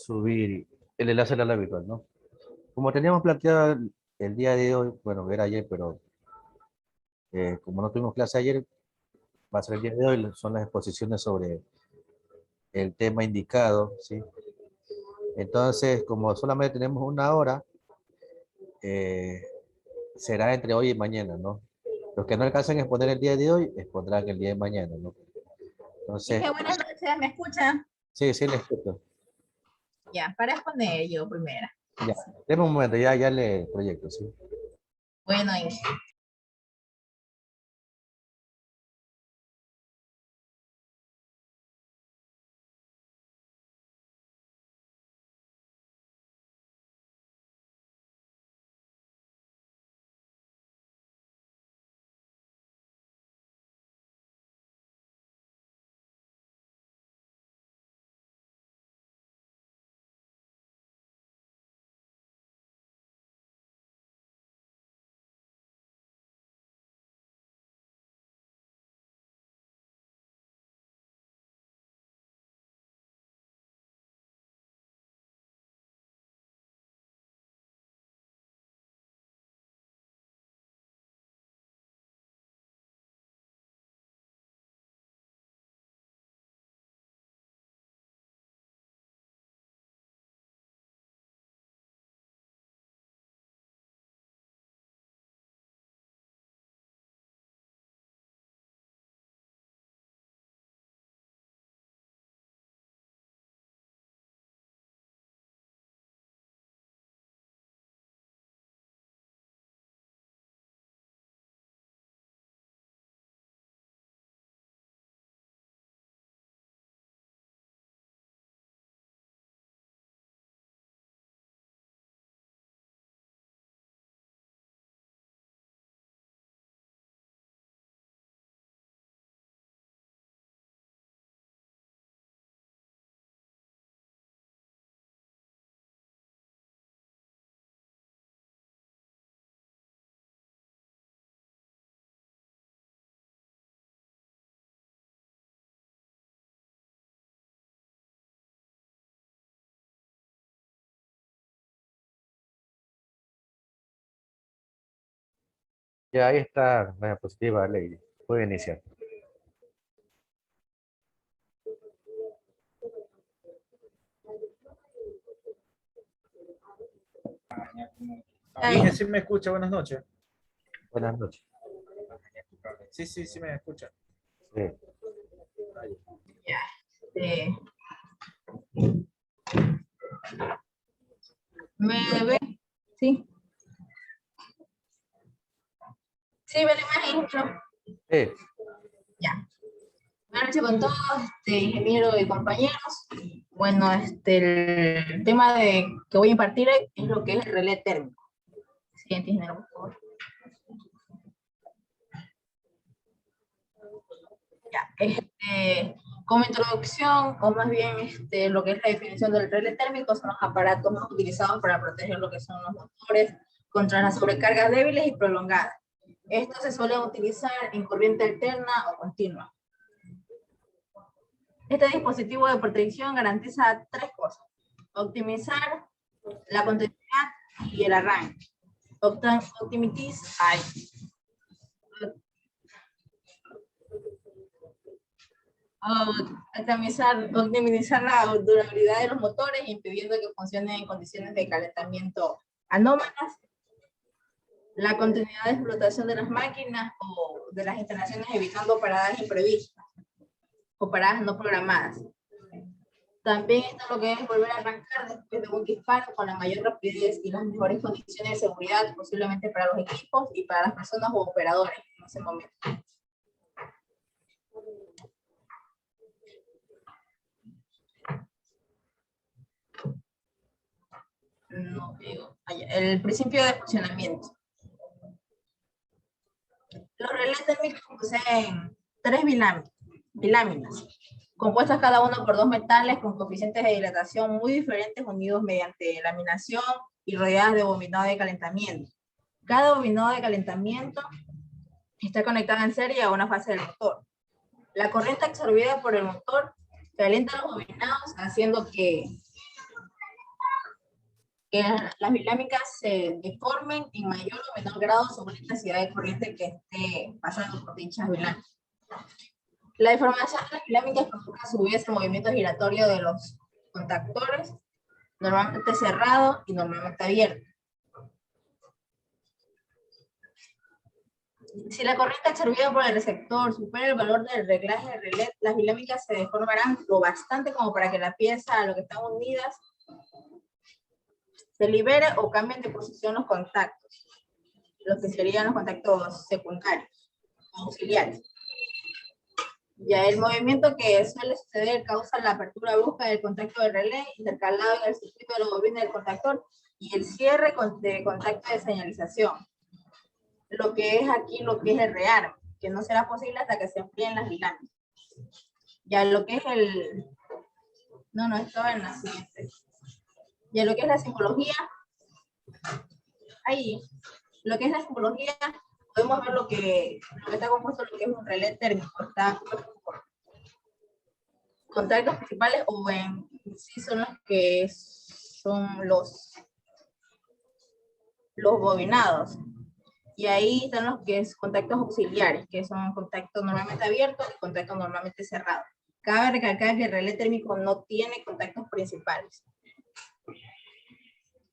subir el enlace a la virtual, ¿no? Como teníamos planteado el día de hoy, bueno, era ayer, pero como no tuvimos clase ayer, va a ser el día de hoy, son las exposiciones sobre el tema indicado, ¿sí? Entonces, como solamente tenemos una hora, eh, será entre hoy y mañana, ¿no? Los que no alcancen a exponer el día de hoy, expondrán el día de mañana, ¿no? Entonces, Dije buenas noches, ¿me escuchan? sí, sí, le escucho. Ya, para exponer yo primero. Ya, deme un momento, ya le proyecto, ¿sí? Bueno, Inge. Ya ahí está la diapositiva, Lady. Puede iniciar. Inge, sí me escucha, buenas noches. Buenas noches. Sí, sí, sí me escucha. Sí. Ya. Eh, ¿Me ve? Sí. Sí, ve la imagen, pero Sí. ya. Buenas noches con todos, ingeniero y compañeros. Bueno, el tema que voy a impartir es lo que es el relé térmico. Siguiente, ingeniero, por favor. Ya, como introducción, o más bien lo que es la definición del relé térmico, son los aparatos más utilizados para proteger lo que son los motores contra las sobrecargas débiles y prolongadas. Estos se suelen utilizar en corriente alterna o continua. Este dispositivo de protección garantiza tres cosas: optimizar la continuidad y el arranque. Optimizar la durabilidad de los motores, impidiendo que funcionen en condiciones de calentamiento anómalas, la continuidad de explotación de las máquinas o de las instalaciones, evitando paradas imprevistas o paradas no programadas. También está lo que es volver a arrancar después de un disparo con la mayor rapidez y las mejores condiciones de seguridad, posiblemente para los equipos y para las personas o operadores en ese momento. No digo. El principio de funcionamiento. Los relés térmicos poseen tres biláminas, compuestas cada uno por dos metales con coeficientes de dilatación muy diferentes, unidos mediante laminación y rodeadas de bobinado de calentamiento. Cada bobinado de calentamiento está conectado en serie a una fase del motor. La corriente absorbida por el motor calienta los bobinados, haciendo que que las bilámicas se deformen en mayor o menor grado según la intensidad de corriente que esté pasando por dichas bilámicas. La deformación de las bilámicas provoca a su vez el movimiento giratorio de los contactores, normalmente cerrado y normalmente abierto. Si la corriente absorbida por el receptor supera el valor del reglaje de relé, las bilámicas se deformarán lo bastante como para que la pieza a lo que están unidas se libere o cambien de posición los contactos, los que serían los contactos secundarios o auxiliares. Ya el movimiento que suele suceder causa la apertura brusca del contacto de relé, intercalado en el circuito de la bobina del contactor, y el cierre de contacto de señalización. Lo que es aquí, lo que es el rearme, que no será posible hasta que se enfríen las bilámicas. Ya lo que es el... No, estaba en la siguiente. Ya lo que es la simbología, ahí, lo que es la simbología, podemos ver lo que está compuesto, lo que es un relé térmico, está compuesto por contactos principales, o en sí son los que son los bobinados. Y ahí están los que es contactos auxiliares, que son contactos normalmente abiertos y contactos normalmente cerrados. Cabe recalcar que el relé térmico no tiene contactos principales.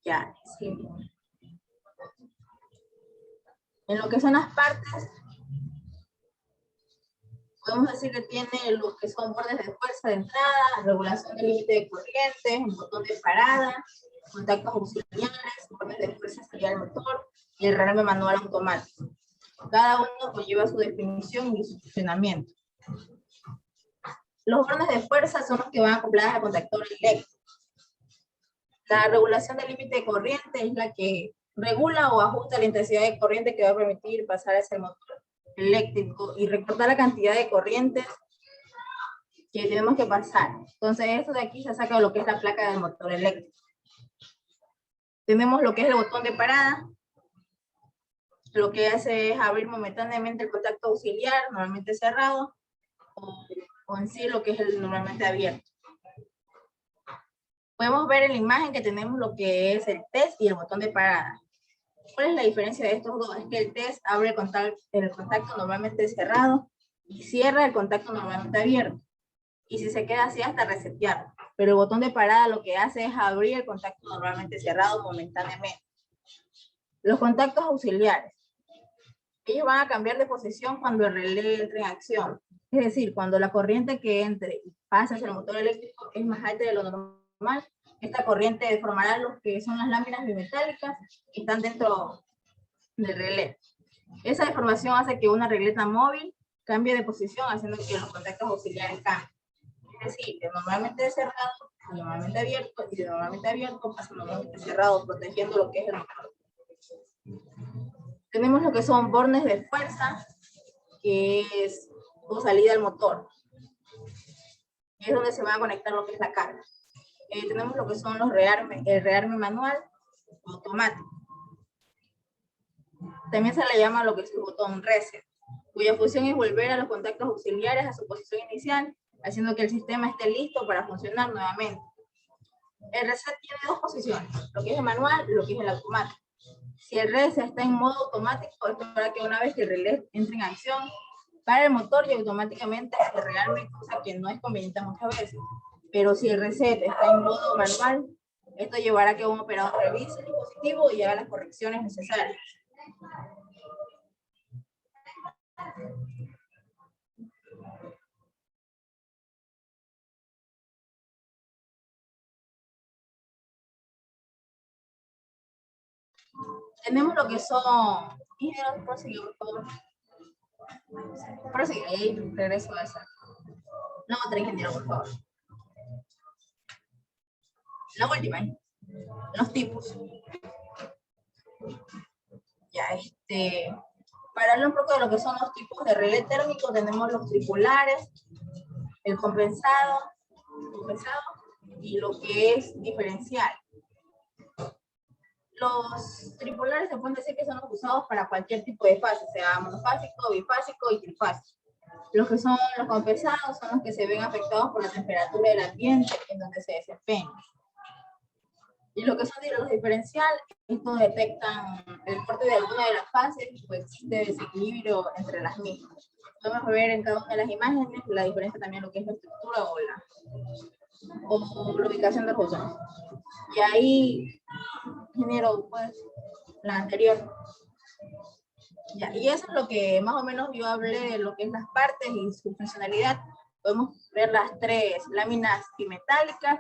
Ya, sí. En lo que son las partes, podemos decir que tiene los que son bordes de fuerza de entrada, regulación del límite de corriente, un botón de parada, contactos auxiliares, bordes de fuerza de salida del motor y el rearme manual automático. Cada uno conlleva su definición y su funcionamiento. Los bordes de fuerza son los que van acoplados al contactor eléctrico. La regulación del límite de corriente es la que regula o ajusta la intensidad de corriente que va a permitir pasar hacia el motor eléctrico y recortar la cantidad de corrientes que tenemos que pasar. Entonces esto de aquí se saca de lo que es la placa del motor eléctrico. Tenemos lo que es el botón de parada. Lo que hace es abrir momentáneamente el contacto auxiliar, normalmente cerrado, o en sí lo que es el normalmente abierto. Podemos ver en la imagen que tenemos lo que es el test y el botón de parada. ¿Cuál es la diferencia de estos dos? Es que el test abre el contacto normalmente cerrado y cierra el contacto normalmente abierto. Y si se queda así hasta resetearlo. Pero el botón de parada lo que hace es abrir el contacto normalmente cerrado momentáneamente. Los contactos auxiliares. Ellos van a cambiar de posición cuando el relé entre en acción. Es decir, cuando la corriente que entre y pasa hacia el motor eléctrico es más alta de lo normal, esta corriente deformará lo que son las láminas bimetálicas que están dentro del relé. Esa deformación hace que una regleta móvil cambie de posición, haciendo que los contactos auxiliares cambien. Es decir, de normalmente cerrado a normalmente abierto, y de normalmente abierto pasa normalmente cerrado, protegiendo lo que es el motor. Tenemos lo que son bornes de fuerza, que es o salida al motor. Es donde se va a conectar lo que es la carga. Tenemos lo que son los rearme, el rearme manual automático. También se le llama lo que es el botón reset, cuya función es volver a los contactos auxiliares a su posición inicial, haciendo que el sistema esté listo para funcionar nuevamente. El reset tiene dos posiciones, lo que es el manual y lo que es el automático. Si el reset está en modo automático, es para que una vez que el relé entre en acción, para el motor y automáticamente se rearme, cosa que no es conveniente muchas veces. Pero si el reset está en modo manual, esto llevará a que un operador revise el dispositivo y haga las correcciones necesarias. Tenemos lo que son... Prosigue, por favor. Prosigue, ahí regreso a esa. La otra, ingeniero, por favor. La última, los tipos. Ya, para hablar un poco de lo que son los tipos de relé térmico, tenemos los tripolares, el compensado y lo que es diferencial. Los tripolares se pueden decir que son los usados para cualquier tipo de fase, sea monofásico, bifásico y trifásico. Los que son los compensados son los que se ven afectados por la temperatura del ambiente en donde se desempeñan. Y lo que son de los diferencial, estos detectan el corte de alguna de las fases, pues existe desequilibrio entre las mismas. Podemos ver en cada una de las imágenes la diferencia también lo que es la estructura o la ubicación de los bosones. Y ahí genero pues la anterior. Ya, y eso es lo que más o menos yo hablé de lo que es las partes y su funcionalidad. Podemos ver las tres láminas bimetálicas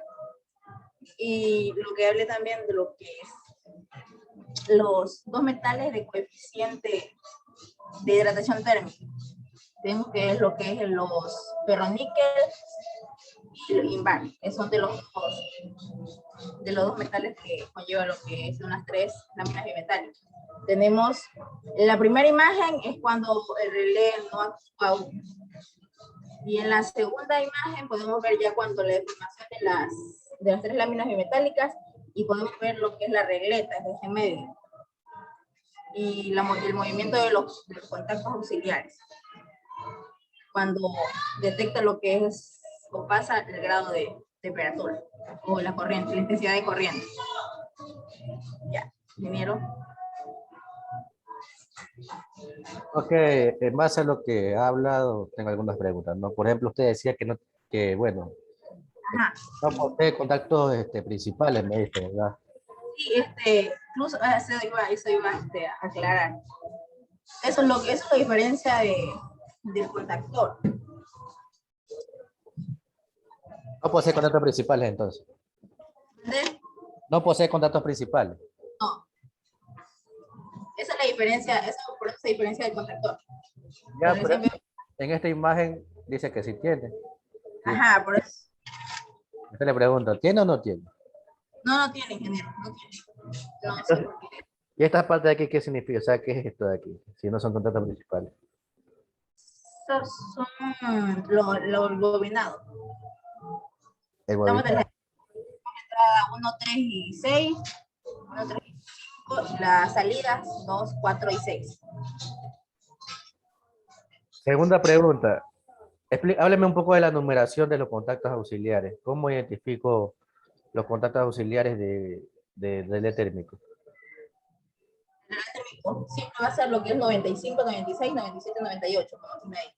y lo que hablé también de lo que es los dos metales de coeficiente de hidratación térmica. Vemos que es lo que es los ferroníquel y el invar, que son de los dos metales que conllevan lo que son las tres láminas bimetálicas. Tenemos la primera imagen es cuando el relé no actúa aún. Y en la segunda imagen podemos ver ya cuando la deformación de las tres láminas bimetálicas y podemos ver lo que es la regleta desde ese medio. Y el movimiento de los contactos auxiliares. Cuando detecta lo que es o pasa el grado de temperatura o la corriente, la intensidad de corriente. Ya, ingeniero. Ok, en base a lo que ha hablado, tengo algunas preguntas, ¿no? Por ejemplo, usted decía que no, que bueno, Ajá. no posee contactos principales, me dice, ¿verdad? Sí, incluso eso iba a aclarar. Eso es la diferencia del contactor. No posee contactos principales, entonces. ¿Entendés? No posee contactos principales. No. Esa es la diferencia, por eso se diferencia del contactor. Ya, pero en esta imagen dice que sí tiene. Ajá, por eso. Usted le pregunta, ¿tiene o no tiene? No tiene, ingeniero, no tiene. No, Entonces, ¿y esta parte de aquí qué significa? O sea, ¿qué es esto de aquí? Si no son contactos principales. esos son los bobinados. El Estamos bobinado. de la 1, 3 y 6, 1, 3 y 5, y las salidas 2, 4 y 6. Segunda pregunta. Hábleme un poco de la numeración de los contactos auxiliares. ¿Cómo identifico los contactos auxiliares de relé térmico? El térmico siempre va a ser lo que es 95, 96, 97, 98, como tiene ahí.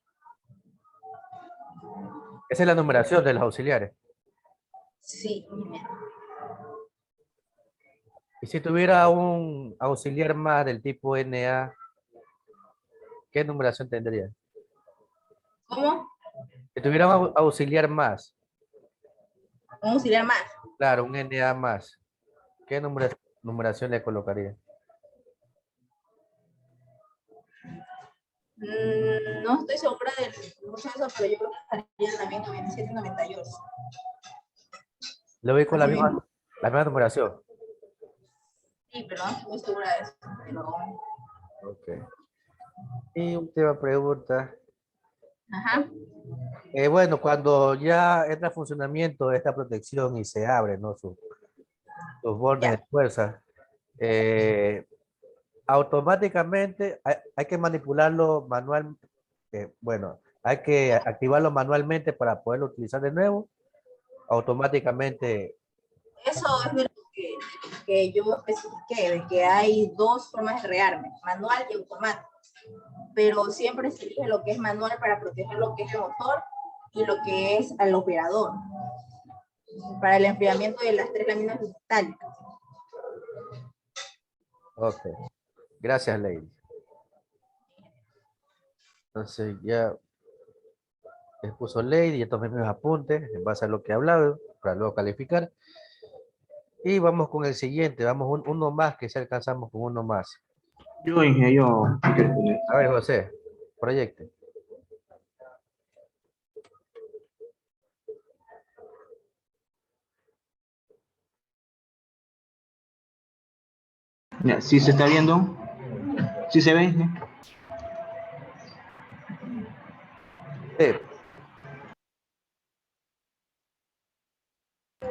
Esa es la numeración de los auxiliares. Sí. Y si tuviera un auxiliar más del tipo Na, ¿qué numeración tendría? ¿Cómo? Si tuviera un auxiliar más, Un auxiliar más. claro, un Na más, ¿qué numeración le colocaría? No estoy segura de mucho de eso, pero yo creo que estaría también 97, 98. Le voy con Así mismo. la misma numeración. Sí, pero no estoy muy segura de eso. Pero... Ok. Y última pregunta. Ajá. Bueno, cuando ya entra en funcionamiento esta protección y se abre, ¿no? Sus bornes de Ya. fuerza, automáticamente hay que manipularlo manualmente. Bueno, hay que activarlo manualmente para poderlo utilizar de nuevo. Automáticamente. Eso es de lo que yo especifiqué, de que hay dos formas de rearme, manual y automático. Pero siempre se elige lo que es manual para proteger lo que es el motor y lo que es al operador, para el enfriamiento de las tres láminas metálicas. Ok. Gracias, Lady. Entonces ya expuso Lady, ya tomé mis apuntes en base a lo que he hablado para luego calificar. Y vamos con el siguiente, vamos uno más, que si alcanzamos con uno más. Yo, ingeniero, si quiero poner. A ver, José, proyecte. Mira, ¿sí se está viendo? ¿Sí se ve? Sí.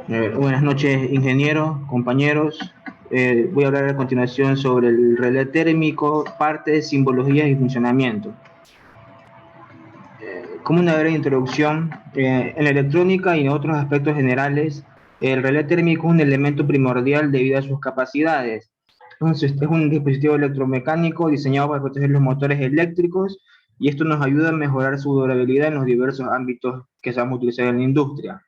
Buenas noches, ingenieros, compañeros. Voy a hablar a continuación sobre el relé térmico, partes, simbologías y funcionamiento. Como una breve introducción, en la electrónica y en otros aspectos generales, El relé térmico es un elemento primordial debido a sus capacidades. Entonces, es un dispositivo electromecánico diseñado para proteger los motores eléctricos y esto nos ayuda a mejorar su durabilidad en los diversos ámbitos que se van a utilizar en la industria.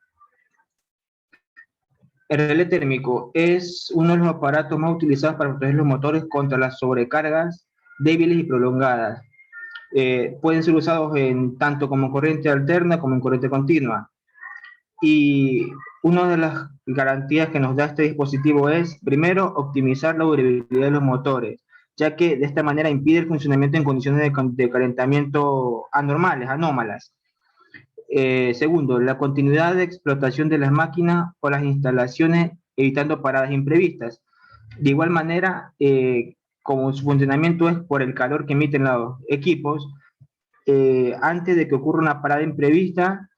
El relé térmico es uno de los aparatos más utilizados para proteger los motores contra las sobrecargas débiles y prolongadas. Pueden ser usados tanto como corriente alterna como en corriente continua. Y una de las garantías que nos da este dispositivo es, primero, optimizar la durabilidad de los motores, ya que de esta manera impide el funcionamiento en condiciones de calentamiento anormales, anómalas. Segundo, la continuidad de explotación de las máquinas o las instalaciones, evitando paradas imprevistas. De igual manera, como su funcionamiento es por el calor que emiten los equipos, antes de que ocurra una parada imprevista,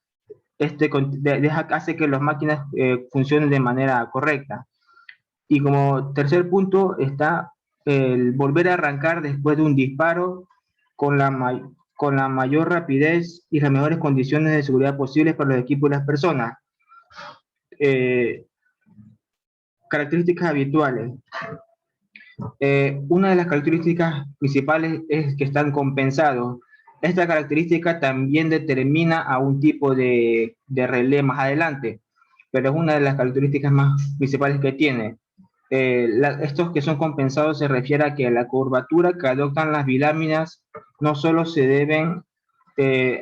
hace que las máquinas funcionen de manera correcta. Y como tercer punto está el volver a arrancar después de un disparo con la mayor rapidez y las mejores condiciones de seguridad posibles para los equipos y las personas. Características habituales. Una de las características principales es que están compensados. Esta característica también determina a un tipo de relé más adelante, pero es una de las características más principales que tiene. Estos que son compensados se refiere a que la curvatura que adoptan las biláminas no solo se deben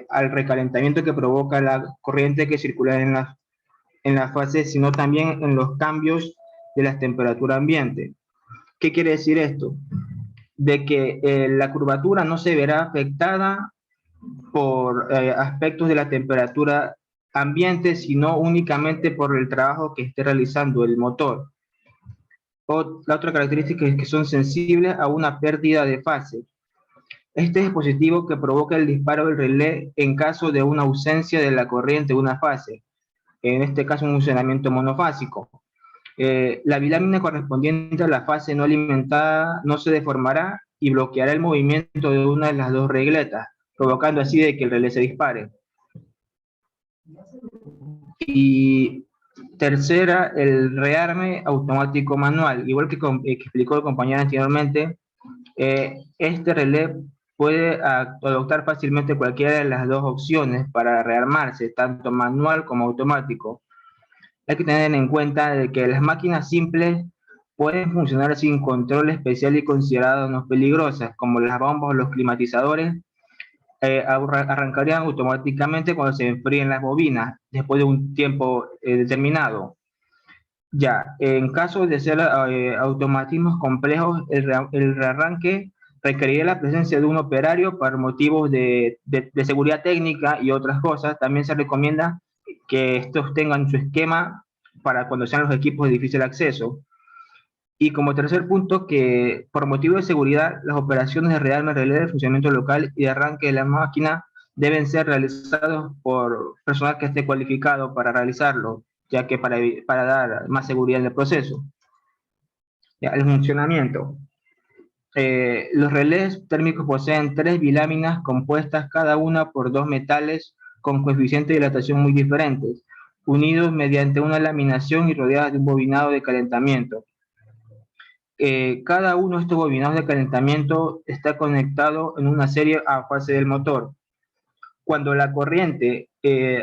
al recalentamiento que provoca la corriente que circula en la fase, sino también en los cambios de la temperatura ambiente. ¿Qué quiere decir esto? De que la curvatura no se verá afectada por aspectos de la temperatura ambiente, sino únicamente por el trabajo que esté realizando el motor. La otra característica es que son sensibles a una pérdida de fase. Este dispositivo que provoca el disparo del relé en caso de una ausencia de la corriente de una fase, en este caso un funcionamiento monofásico. La bilámina correspondiente a la fase no alimentada no se deformará y bloqueará el movimiento de una de las dos regletas, provocando así de que el relé se dispare. Y tercera, el rearme automático manual. Igual que explicó el compañero anteriormente, este relé puede adoptar fácilmente cualquiera de las dos opciones para rearmarse, tanto manual como automático. Hay que tener en cuenta de que las máquinas simples pueden funcionar sin control especial y consideradas no peligrosas, como las bombas o los climatizadores, arrancarían automáticamente cuando se enfríen las bobinas, después de un tiempo determinado. Ya, en caso de ser automatismos complejos, el rearranque requeriría la presencia de un operario para motivos de seguridad técnica y otras cosas. También se recomienda que estos tengan su esquema para cuando sean los equipos de difícil acceso. Y como tercer punto, que por motivo de seguridad, las operaciones de rearme, relé de funcionamiento local y de arranque de la máquina deben ser realizados por personal que esté cualificado para realizarlo, ya que para dar más seguridad en el proceso. Ya, el funcionamiento. Los relés térmicos poseen 3 biláminas compuestas cada una por 2 metales con coeficiente de dilatación muy diferentes, unidos mediante una laminación y rodeadas de un bobinado de calentamiento. Cada uno de estos bobinados de calentamiento está conectado en una serie a fase del motor. Cuando la corriente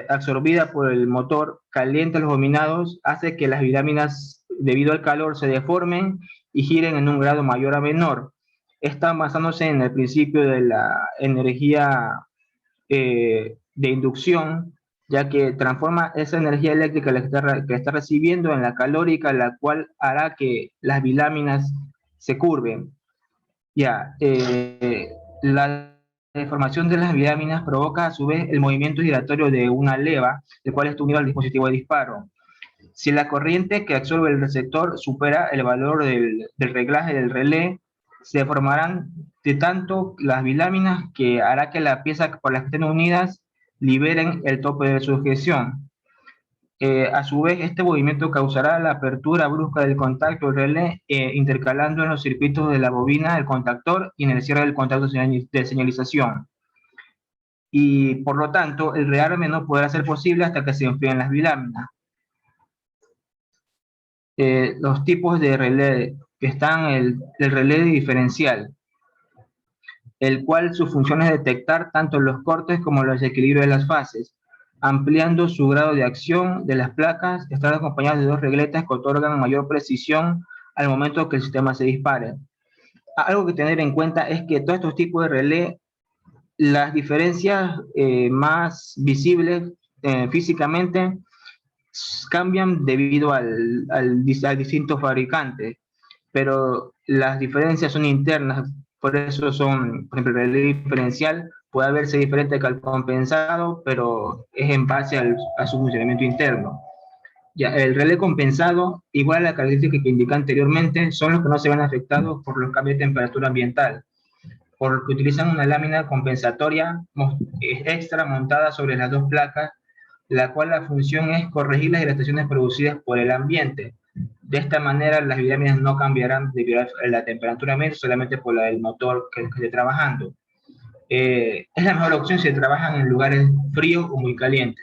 absorbida por el motor calienta los bobinados, hace que las biláminas, debido al calor, se deformen y giren en un grado mayor a menor. Está basándose en el principio de la energía de inducción, ya que transforma esa energía eléctrica que está recibiendo en la calórica, la cual hará que las biláminas se curven. Ya, la deformación de las biláminas provoca a su vez el movimiento giratorio de una leva, el cual está unido al dispositivo de disparo. Si la corriente que absorbe el receptor supera el valor del reglaje del relé, se deformarán de tanto las biláminas que hará que la pieza por las que estén unidas liberen el tope de sujeción. A su vez, este movimiento causará la apertura brusca del contacto del relé, intercalando en los circuitos de la bobina el contactor y en el cierre del contacto de señalización. Y por lo tanto, el rearme no podrá ser posible hasta que se enfríen las biláminas. los tipos de relé que están el relé diferencial, el cual su función es detectar tanto los cortes como los desequilibrios de las fases, ampliando su grado de acción de las placas, están acompañados de dos regletas que otorgan mayor precisión al momento que el sistema se dispare. Algo que tener en cuenta es que todos estos tipos de relé, las diferencias más visibles físicamente cambian debido al distinto fabricante, pero las diferencias son internas, por eso son, por ejemplo, el relé diferencial puede verse diferente que al compensado, pero es en base a su funcionamiento interno. Ya, el relé compensado, igual a la característica que indiqué anteriormente, son los que no se ven afectados por los cambios de temperatura ambiental, porque utilizan una lámina compensatoria extra montada sobre las dos placas, la cual la función es corregir las dilataciones producidas por el ambiente. De esta manera, las láminas no cambiarán debido a la temperatura ambiente, solamente por la del motor que esté trabajando. Es la mejor opción si trabajan en lugares fríos o muy calientes.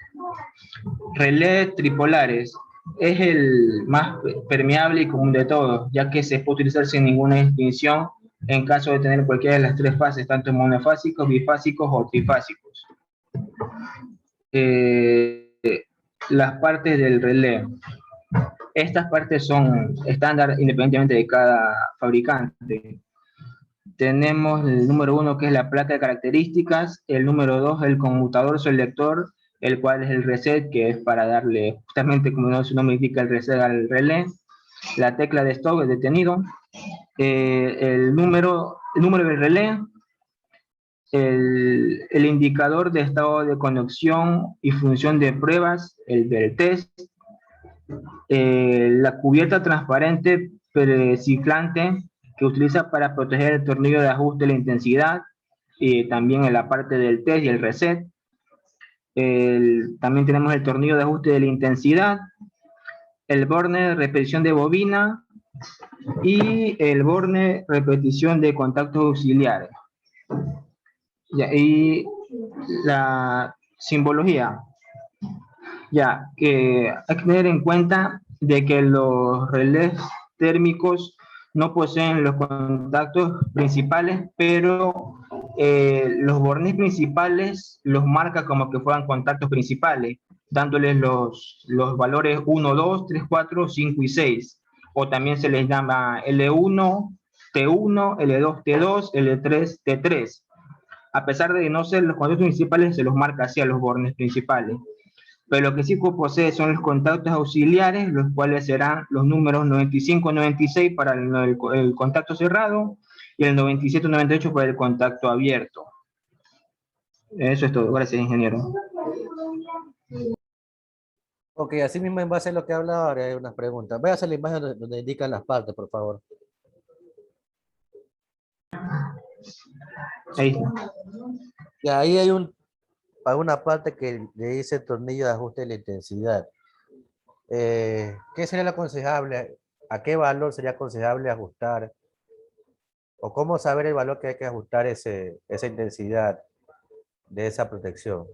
Relés tripolares es el más permeable y común de todos, ya que se puede utilizar sin ninguna distinción en caso de tener cualquiera de las tres fases, tanto monofásicos, bifásicos o trifásicos. Las partes del relé. Estas partes son estándar independientemente de cada fabricante. Tenemos el número 1, que es la placa de características, el número 2, el conmutador selector, el cual es el reset, que es para darle, justamente como su nombre indica, el reset al relé, la tecla de stop, el detenido, el número del relé, el indicador de estado de conexión y función de pruebas, el del test, la cubierta transparente preciclante que utiliza para proteger el tornillo de ajuste de la intensidad, y también en la parte del test y el reset. También tenemos el tornillo de ajuste de la intensidad, el borne de repetición de bobina y el borne repetición de contactos auxiliares. Y la simbología. Ya, que hay que tener en cuenta de que los relés térmicos no poseen los contactos principales, pero los bornes principales los marca como que fueran contactos principales, dándoles los valores 1, 2, 3, 4, 5 y 6. O también se les llama L1, T1, L2, T2, L3, T3. A pesar de no ser los contactos principales, se los marca hacia los bornes principales. Pero lo que sí posee son los contactos auxiliares, los cuales serán los números 95-96 para el contacto cerrado y el 97-98 para el contacto abierto. Eso es todo. Gracias, ingeniero. Ok, así mismo en base a lo que habla ahora hay unas preguntas. Voy a hacer la imagen donde indican las partes, por favor. Ahí. Y ahí hay una parte que le dice tornillo de ajuste de la intensidad. ¿Qué sería lo aconsejable? ¿A qué valor sería aconsejable ajustar? ¿O cómo saber el valor que hay que ajustar esa intensidad de esa protección?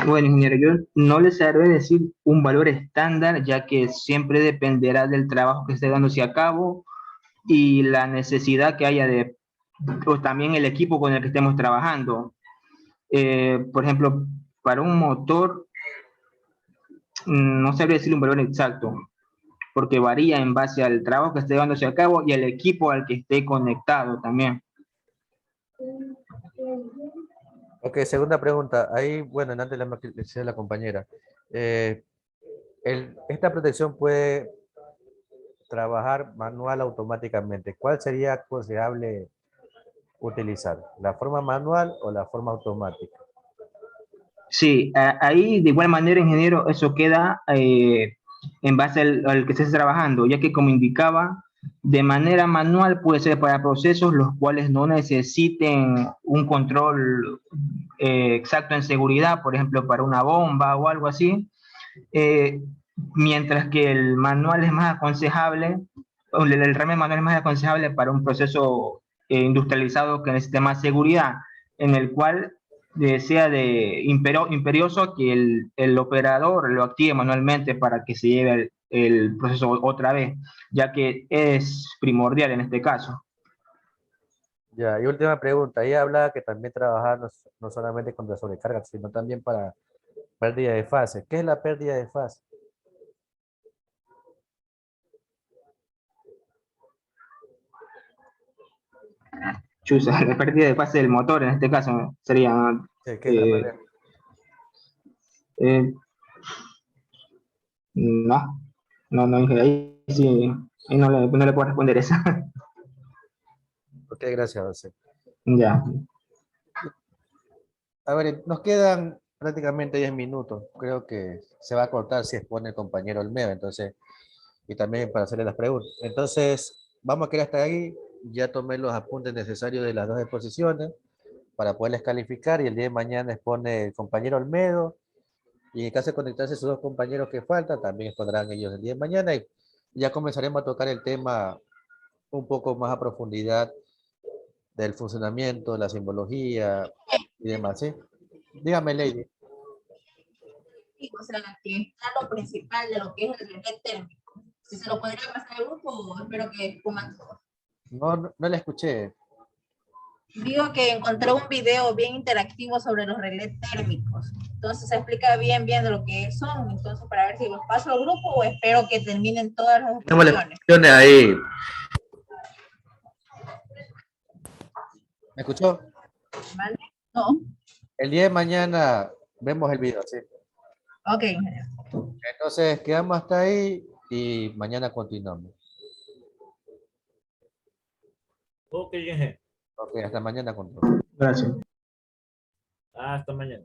Bueno, ingeniero, yo no les sabré decir un valor estándar, ya que siempre dependerá del trabajo que esté dándose a cabo y la necesidad que haya o también el equipo con el que estemos trabajando. Por ejemplo, para un motor, no sabría decir un valor exacto, porque varía en base al trabajo que esté llevándose a cabo y al equipo al que esté conectado también. Ok, segunda pregunta. Ahí, bueno, antes le decía la compañera. Esta protección puede trabajar manual automáticamente. ¿Cuál sería aconsejable utilizar? ¿La forma manual o la forma automática? Sí, ahí de igual manera, ingeniero, eso queda en base al que estés trabajando, ya que como indicaba, de manera manual puede ser para procesos los cuales no necesiten un control exacto en seguridad, por ejemplo, para una bomba o algo así, mientras que el manual es más aconsejable, el REME manual es más aconsejable para un proceso industrializado que necesite más seguridad, en el cual sea de imperioso que el operador lo active manualmente para que se lleve el proceso otra vez, ya que es primordial en este caso. Ya, y última pregunta. Ella hablaba que también trabajaba no solamente contra sobrecarga, sino también para pérdida de fase. ¿Qué es la pérdida de fase? Chusa, la pérdida de fase del motor en este caso sería, Sí, ¿qué es la pérdida? eh, no, ahí sí, ahí no le puedo responder esa. Ok, gracias, José. Ya, A ver, nos quedan prácticamente 10 minutos. Creo que se va a cortar si expone el compañero Olmedo, entonces, y también para hacerle las preguntas. Entonces, vamos a quedar hasta ahí. Ya tomé los apuntes necesarios de las dos exposiciones para poderles calificar y el día de mañana expone el compañero Olmedo y en caso de conectarse sus dos compañeros que faltan, también expondrán ellos el día de mañana y ya comenzaremos a tocar el tema un poco más a profundidad del funcionamiento, la simbología y demás, ¿sí? Dígame, Lady. O sea, que está lo principal de lo que es el relé térmico. Si se lo podría pasar al grupo, espero que pongan todo. No la escuché. Digo que encontré un video bien interactivo sobre los relés térmicos. Entonces se explica bien de lo que son. Entonces, para ver si los paso al grupo o espero que terminen todas las Tenemos las opciones. exposiciones ahí. ¿Me escuchó? ¿Vale? No. El día de mañana vemos el video, ¿sí? Ok. Entonces, quedamos hasta ahí y mañana continuamos. Ok, Inge. Ok, hasta mañana continuamos. gracias. Hasta mañana.